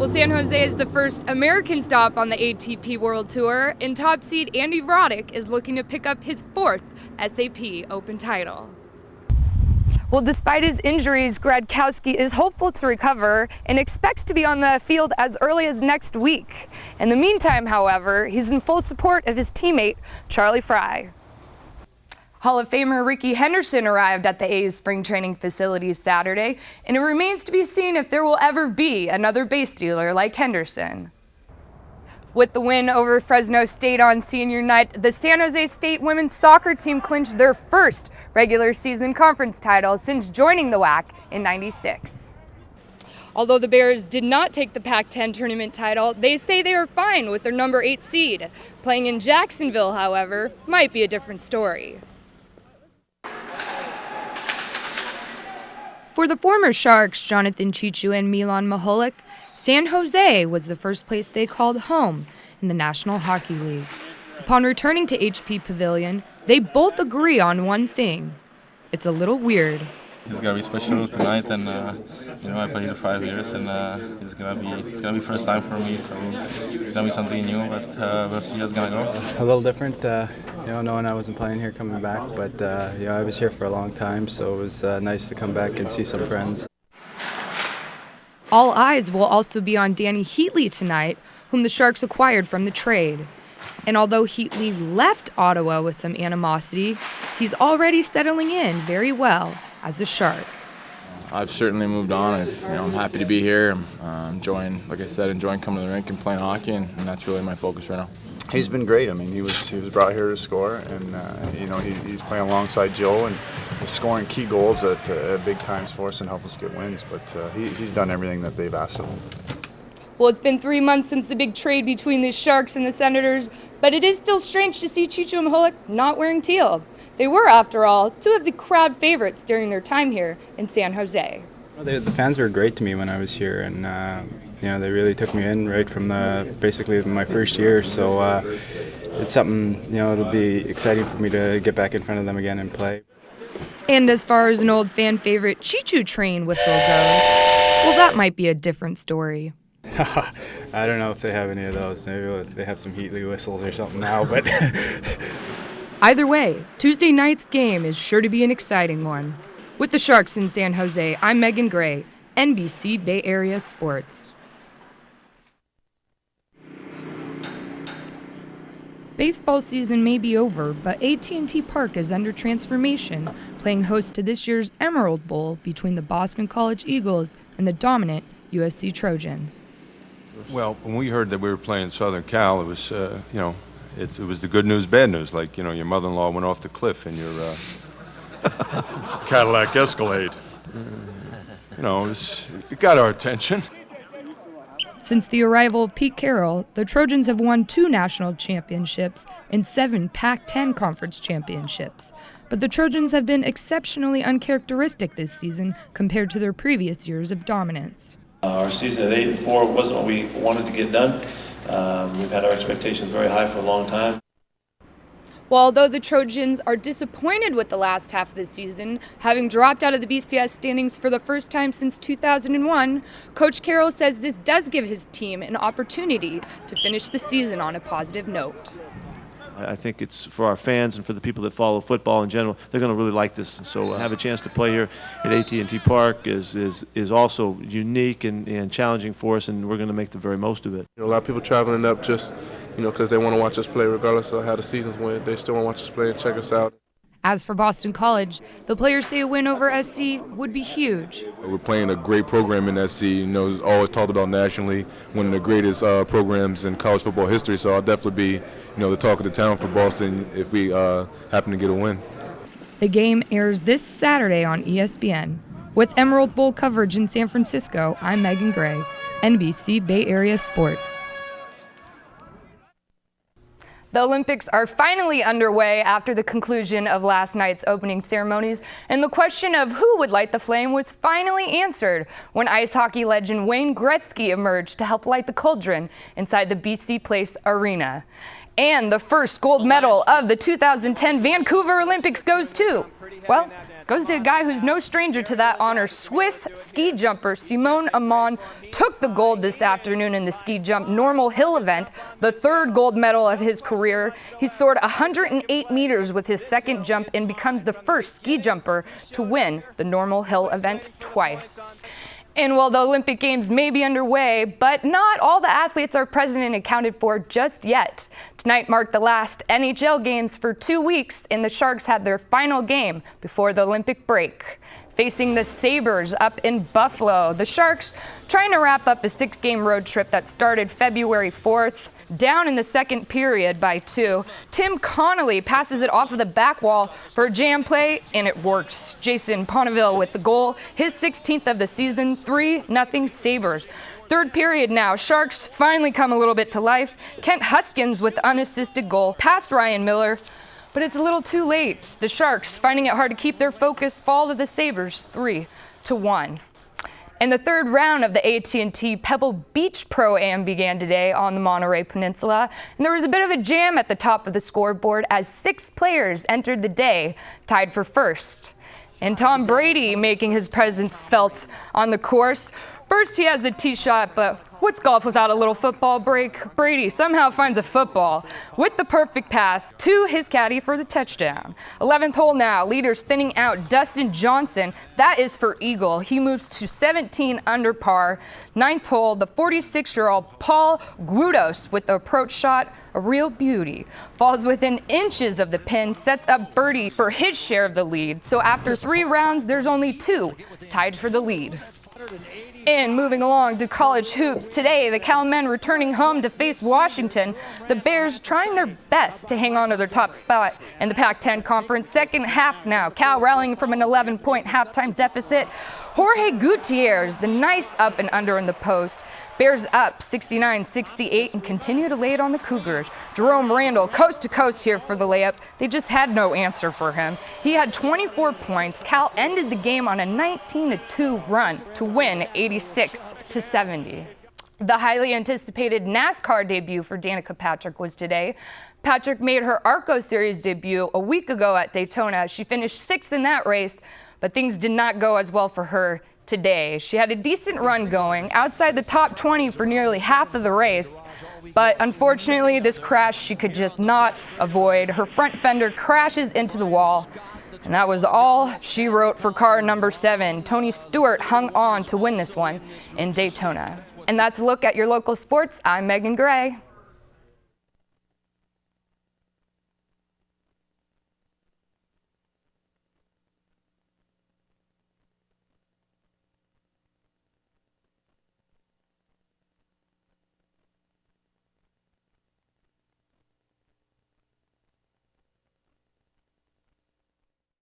Well, San Jose is the first American stop on the ATP World Tour, and top seed Andy Roddick is looking to pick up his fourth SAP Open title. Well, despite his injuries, Gradkowski is hopeful to recover and expects to be on the field as early as next week. In the meantime, however, he's in full support of his teammate, Charlie Frye. Hall of Famer Rickey Henderson arrived at the A's spring training facility Saturday, and it remains to be seen if there will ever be another base stealer like Henderson. With the win over Fresno State on senior night, the San Jose State women's soccer team clinched their first regular season conference title since joining the WAC in '96. Although the Bears did not take the Pac-10 tournament title, they say they are fine with their number 8 seed. Playing in Jacksonville, however, might be a different story. For the former Sharks, Jonathan Cheechoo and Milan Mahalik, San Jose was the first place they called home in the National Hockey League. Upon returning to HP Pavilion, they both agree on one thing. It's a little weird. It's gonna be special tonight, and I played for 5 years, and it's gonna be first time for me, so it's gonna be something new. But we'll see how it's gonna go. A little different, knowing I wasn't playing here coming back, but I was here for a long time, so it was nice to come back and see some friends. All eyes will also be on Danny Heatley tonight, whom the Sharks acquired from the trade. And although Heatley left Ottawa with some animosity, he's already settling in very well as a Shark. I've certainly moved on. I'm happy to be here. I'm enjoying coming to the rink and playing hockey, and that's really my focus right now. He's been great. I mean, he was brought here to score, and he's playing alongside Joe, and he's scoring key goals at big times for us and help us get wins. But he's done everything that they've asked of him. Well, it's been 3 months since the big trade between the Sharks and the Senators, but it is still strange to see Cheechoo and Mahalik not wearing teal. They were, after all, two of the crowd favorites during their time here in San Jose. The fans were great to me when I was here, and they really took me in right from basically my first year. So it's something, it'll be exciting for me to get back in front of them again and play. And as far as an old fan favorite Cheechoo train whistle goes, well, that might be a different story. I don't know if they have any of those. Maybe they have some Heatley whistles or something now, but either way, Tuesday night's game is sure to be an exciting one. With the Sharks in San Jose, I'm Megan Gray, NBC Bay Area Sports. Baseball season may be over, but AT&T Park is under transformation, playing host to this year's Emerald Bowl between the Boston College Eagles and the dominant USC Trojans. Well, when we heard that we were playing Southern Cal, it was, it was the good news, bad news. Like, your mother-in-law went off the cliff in your Cadillac Escalade. It got our attention. Since the arrival of Pete Carroll, the Trojans have won 2 national championships and 7 Pac-10 conference championships. But the Trojans have been exceptionally uncharacteristic this season compared to their previous years of dominance. Our season at 8-4 wasn't what we wanted to get done. We've had our expectations very high for a long time. Well, although the Trojans are disappointed with the last half of the season, having dropped out of the BCS standings for the first time since 2001, Coach Carroll says this does give his team an opportunity to finish the season on a positive note. I think it's for our fans and for the people that follow football in general, they're going to really like this. So have a chance to play here at AT&T Park is also unique and challenging for us, and we're going to make the very most of it. A lot of people traveling up just, because they want to watch us play regardless of how the seasons went. They still want to watch us play and check us out. As for Boston College, the players say a win over SC would be huge. We're playing a great program in SC. It's always talked about nationally, one of the greatest programs in college football history. So I'll definitely be, the talk of the town for Boston if we happen to get a win. The game airs this Saturday on ESPN. With Emerald Bowl coverage in San Francisco, I'm Megan Gray, NBC Bay Area Sports. The Olympics are finally underway after the conclusion of last night's opening ceremonies, and the question of who would light the flame was finally answered when ice hockey legend Wayne Gretzky emerged to help light the cauldron inside the BC Place Arena. And the first gold medal of the 2010 Vancouver Olympics goes to, well, goes to a guy who's no stranger to that honor. Swiss ski jumper Simon Ammann took the gold this afternoon in the ski jump normal hill event, the third gold medal of his career. He soared 108 meters with his second jump and becomes the first ski jumper to win the normal hill event twice. And while the Olympic Games may be underway, but not all the athletes are present and accounted for just yet. Tonight marked the last NHL games for 2 weeks, and the Sharks had their final game before the Olympic break. Facing the Sabres up in Buffalo, the Sharks trying to wrap up a 6-game road trip that started February 4th. Down in the second period by 2, Tim Connolly passes it off of the back wall for a jam play, and it works. Jason Ponneville with the goal, his 16th of the season, 3-0 Sabres. Third period now, Sharks finally come a little bit to life. Kent Huskins with the unassisted goal past Ryan Miller, but it's a little too late. The Sharks, finding it hard to keep their focus, fall to the Sabres 3-1. And the third round of the AT&T Pebble Beach Pro-Am began today on the Monterey Peninsula, and there was a bit of a jam at the top of the scoreboard as 6 players entered the day tied for first. And Tom Brady making his presence felt on the course. First he has a tee shot, but what's golf without a little football break? Brady somehow finds a football with the perfect pass to his caddy for the touchdown. 11th hole now, leaders thinning out. Dustin Johnson, that is for eagle. He moves to 17 under par. 9th hole, the 46-year-old Paul Gudos with the approach shot, a real beauty. Falls within inches of the pin, sets up birdie for his share of the lead. So after 3 rounds, there's only 2 tied for the lead. And moving along to college hoops, today the Cal men returning home to face Washington. The Bears trying their best to hang on to their top spot in the Pac-10 Conference. Second half now, Cal rallying from an 11-point halftime deficit. Jorge Gutierrez, the nice up and under in the post. Bears up 69-68 and continue to lay it on the Cougars. Jerome Randall coast to coast here for the layup. They just had no answer for him. He had 24 points. Cal ended the game on a 19-2 run to win 86-70. The highly anticipated NASCAR debut for Danica Patrick was today. Patrick made her ARCO Series debut a week ago at Daytona. She finished 6th in that race, but things did not go as well for her today. She had a decent run going, outside the top 20 for nearly half of the race, but unfortunately this crash she could just not avoid. Her front fender crashes into the wall, and that was all she wrote for car number 7. Tony Stewart hung on to win this one in Daytona. And that's a look at your local sports. I'm Megan Gray.